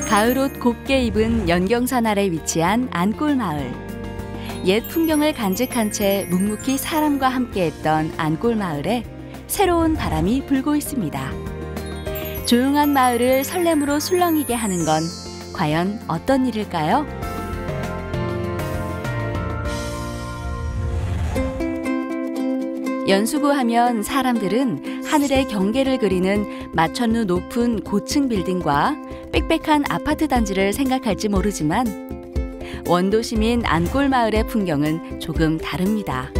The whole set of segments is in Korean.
가을옷 곱게 입은 연경산 아래 위치한 안골마을. 옛 풍경을 간직한 채 묵묵히 사람과 함께했던 안골마을에 새로운 바람이 불고 있습니다. 조용한 마을을 설렘으로 술렁이게 하는 건 과연 어떤 일일까요? 연수구 하면 사람들은 하늘의 경계를 그리는 마천루 높은 고층 빌딩과 빽빽한 아파트 단지를 생각할지 모르지만 원도심인 안골마을의 풍경은 조금 다릅니다.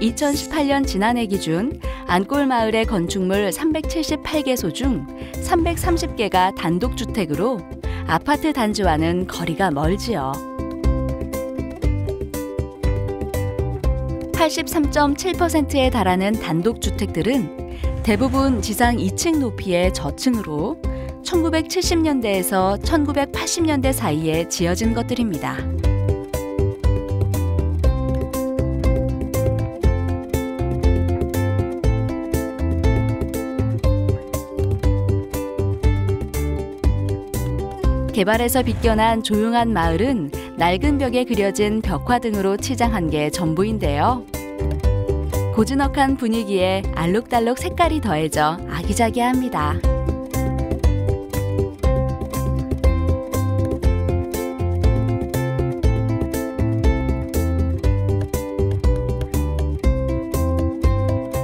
2018년 지난해 기준 안골마을의 건축물 378개소 중 330개가 단독주택으로 아파트 단지와는 거리가 멀지요. 83.7%에 달하는 단독주택들은 대부분 지상 2층 높이의 저층으로 1970년대에서 1980년대 사이에 지어진 것들입니다. 개발에서 비껴난 조용한 마을은 낡은 벽에 그려진 벽화 등으로 치장한 게 전부인데요. 고즈넉한 분위기에 알록달록 색깔이 더해져 아기자기합니다.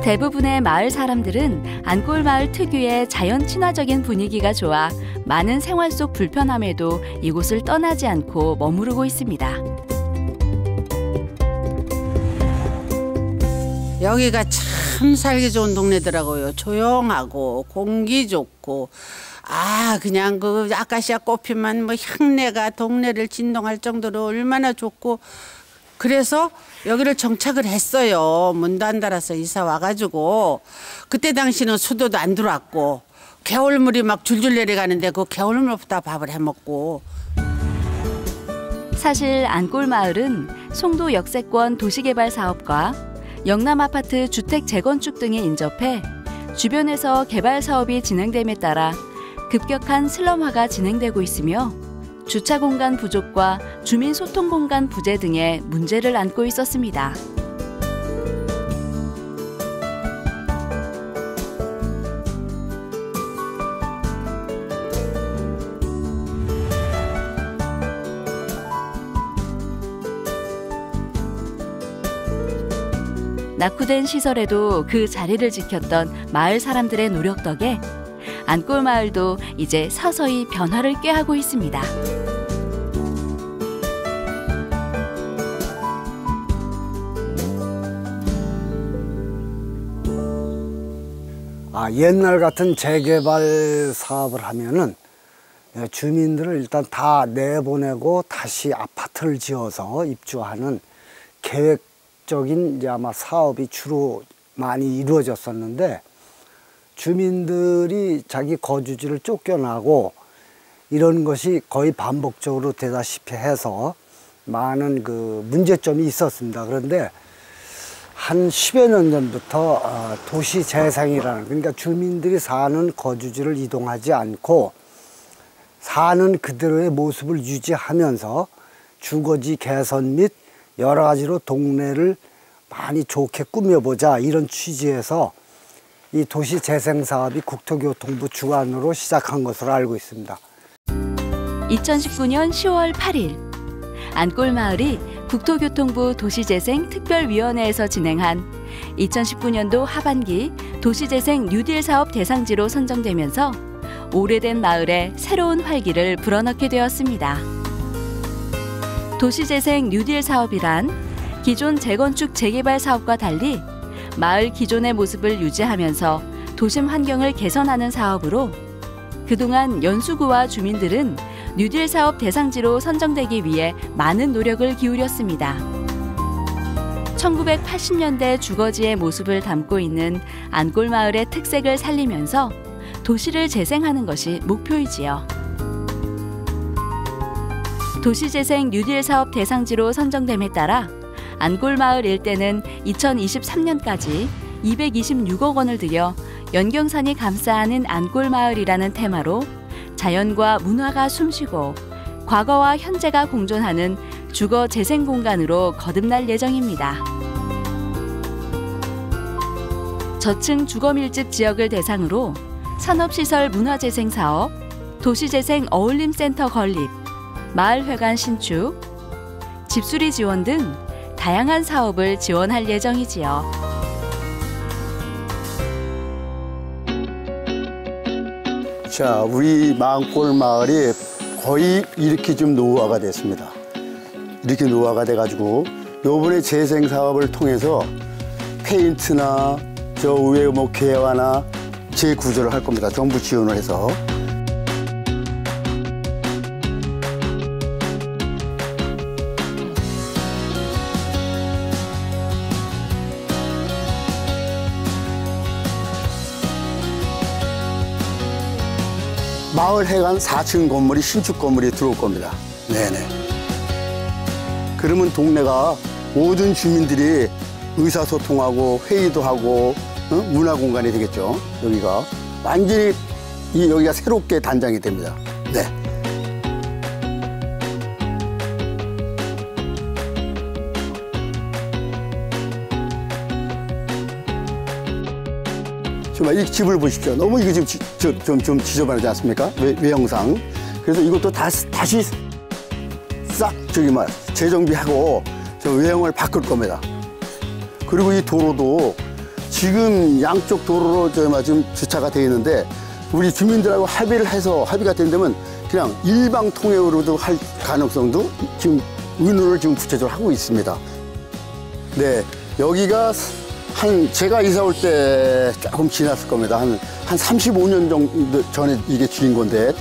대부분의 마을 사람들은 안골마을 특유의 자연 친화적인 분위기가 좋아 많은 생활 속 불편함에도 이곳을 떠나지 않고 머무르고 있습니다. 여기가 참 살기 좋은 동네더라고요. 조용하고 공기 좋고 그냥 그 아카시아 꽃피만 뭐 향내가 동네를 진동할 정도로 얼마나 좋고 그래서 여기를 정착을 했어요. 문도 안 닫아서 이사 와가지고 그때 당시는 수도도 안 들어왔고 개울물이 막 줄줄 내려가는데 그 개울물부터 밥을 해먹고. 사실 안골마을은 송도 역세권 도시개발 사업과 영남아파트 주택 재건축 등에 인접해 주변에서 개발 사업이 진행됨에 따라 급격한 슬럼화가 진행되고 있으며 주차 공간 부족과 주민 소통 공간 부재 등의 문제를 안고 있었습니다. 낙후된 시설에도 그 자리를 지켰던 마을 사람들의 노력 덕에 안골마을도 이제 서서히 변화를 꾀하고 있습니다. 옛날 같은 재개발 사업을 하면은 주민들을 일단 다 내보내고 다시 아파트를 지어서 입주하는 계획적인 이제 아마 사업이 주로 많이 이루어졌었는데 주민들이 자기 거주지를 쫓겨나고 이런 것이 거의 반복적으로 되다시피 해서 많은 그 문제점이 있었습니다. 그런데 한 10여 년 전부터 도시 재생이라는, 그러니까 주민들이 사는 거주지를 이동하지 않고 사는 그대로의 모습을 유지하면서 주거지 개선 및 여러 가지로 동네를 많이 좋게 꾸며보자, 이런 취지에서 이 도시 재생 사업이 국토교통부 주관으로 시작한 것으로 알고 있습니다. 2019년 10월 8일 안골마을이 국토교통부 도시재생특별위원회에서 진행한 2019년도 하반기 도시재생 뉴딜 사업 대상지로 선정되면서 오래된 마을에 새로운 활기를 불어넣게 되었습니다. 도시재생 뉴딜 사업이란 기존 재건축 재개발 사업과 달리 마을 기존의 모습을 유지하면서 도심 환경을 개선하는 사업으로 그동안 연수구와 주민들은 뉴딜 사업 대상지로 선정되기 위해 많은 노력을 기울였습니다. 1980년대 주거지의 모습을 담고 있는 안골마을의 특색을 살리면서 도시를 재생하는 것이 목표이지요. 도시재생 뉴딜 사업 대상지로 선정됨에 따라 안골마을 일대는 2023년까지 226억 원을 들여 연경산이 감싸안은 안골마을이라는 테마로 자연과 문화가 숨쉬고 과거와 현재가 공존하는 주거 재생 공간으로 거듭날 예정입니다. 저층 주거 밀집 지역을 대상으로 산업시설 문화재생 사업, 도시재생 어울림센터 건립, 마을회관 신축, 집수리 지원 등 다양한 사업을 지원할 예정이지요. 자, 우리 마을골 마을이 거의 이렇게 좀 노후화가 됐습니다. 이렇게 노후화가 돼가지고 요번에 재생 사업을 통해서 페인트나 저 위에 뭐 개화나 재구조를 할 겁니다. 정부 지원을 해서. 마을 해관 4층 건물이 신축 건물이 들어올 겁니다. 네네. 그러면 동네가 모든 주민들이 의사소통하고 회의도 하고 문화 공간이 되겠죠. 여기가 완전히 여기가 새롭게 단장이 됩니다. 네. 정말 이 집을 보십시오. 너무 이거 좀 지저분하지 않습니까? 외형상. 그래서 이것도 다시 싹 재정비하고 저 외형을 바꿀 겁니다. 그리고 이 도로도 지금 양쪽 도로로 지금 주차가 되어 있는데 우리 주민들하고 합의가 된다면 그냥 일방 통행으로도 할 가능성도 지금 의논을 지금 구체적으로 하고 있습니다. 네, 여기가 제가 이사 올 때 조금 지났을 겁니다. 한 35년 정도 전에 이게 지은 건데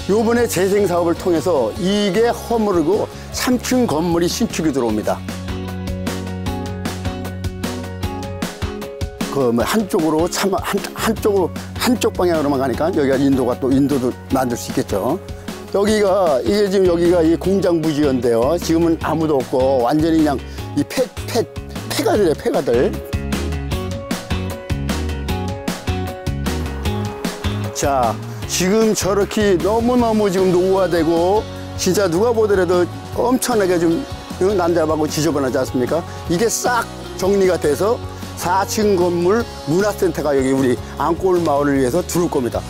요번에 재생 사업을 통해서 이게 허물고 3층 건물이 신축이 들어옵니다. 한쪽으로 한쪽 방향으로만 가니까 여기가 인도도 만들 수 있겠죠. 여기가 이 공장 부지인데요. 지금은 아무도 없고 완전히 그냥 이 폐가들이에요, 폐가들. 자, 지금 저렇게 너무너무 지금 노후화되고 진짜 누가 보더라도 엄청나게 좀 난잡하고 지저분하지 않습니까? 이게 싹 정리가 돼서 4층 건물 문화센터가 여기 우리 안골 마을을 위해서 들어올 겁니다.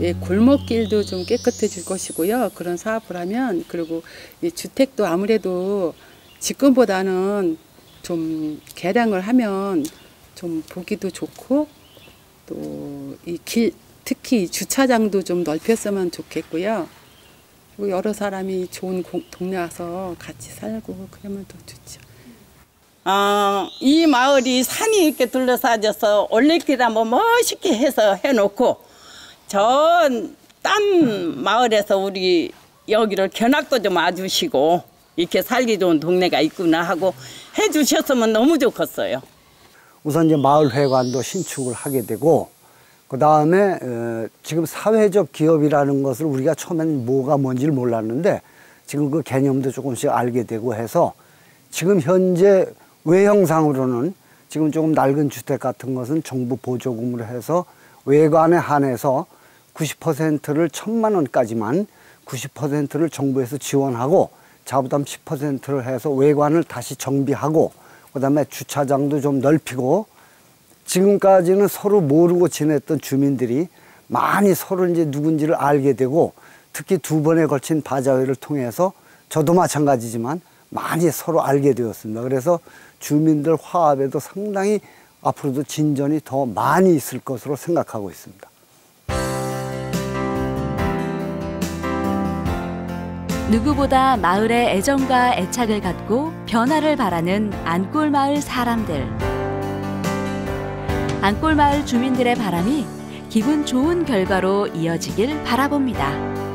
예, 골목길도 좀 깨끗해질 것이고요. 그런 사업을 하면, 그리고 이 주택도 아무래도 집금보다는 좀 개량을 하면 좀 보기도 좋고, 또 이 길, 특히 주차장도 좀 넓혔으면 좋겠고요. 그리고 여러 사람이 좋은 동네 와서 같이 살고 그러면 더 좋죠. 이 마을이 산이 이렇게 둘러싸져서 올레길 한번 멋있게 해서 해놓고 딴 마을에서 우리 여기를 견학도 좀 와주시고 이렇게 살기 좋은 동네가 있구나 하고 해주셨으면 너무 좋겠어요. 우선 이제 마을회관도 신축을 하게 되고 그다음에 지금 사회적 기업이라는 것을 우리가 처음엔 뭐가 뭔지를 몰랐는데 지금 그 개념도 조금씩 알게 되고 해서 지금 현재 외형상으로는 지금 조금 낡은 주택 같은 것은 정부 보조금으로 해서 외관에 한해서 90%를 1,000만 원까지만 90%를 정부에서 지원하고 자부담 10%를 해서 외관을 다시 정비하고 그다음에 주차장도 좀 넓히고 지금까지는 서로 모르고 지냈던 주민들이 많이 서로 이제 누군지를 알게 되고 특히 2번에 걸친 바자회를 통해서 저도 마찬가지지만 많이 서로 알게 되었습니다. 그래서 주민들 화합에도 상당히 앞으로도 진전이 더 많이 있을 것으로 생각하고 있습니다. 누구보다 마을에 애정과 애착을 갖고 변화를 바라는 안골마을 사람들. 안골마을 주민들의 바람이 기분 좋은 결과로 이어지길 바라봅니다.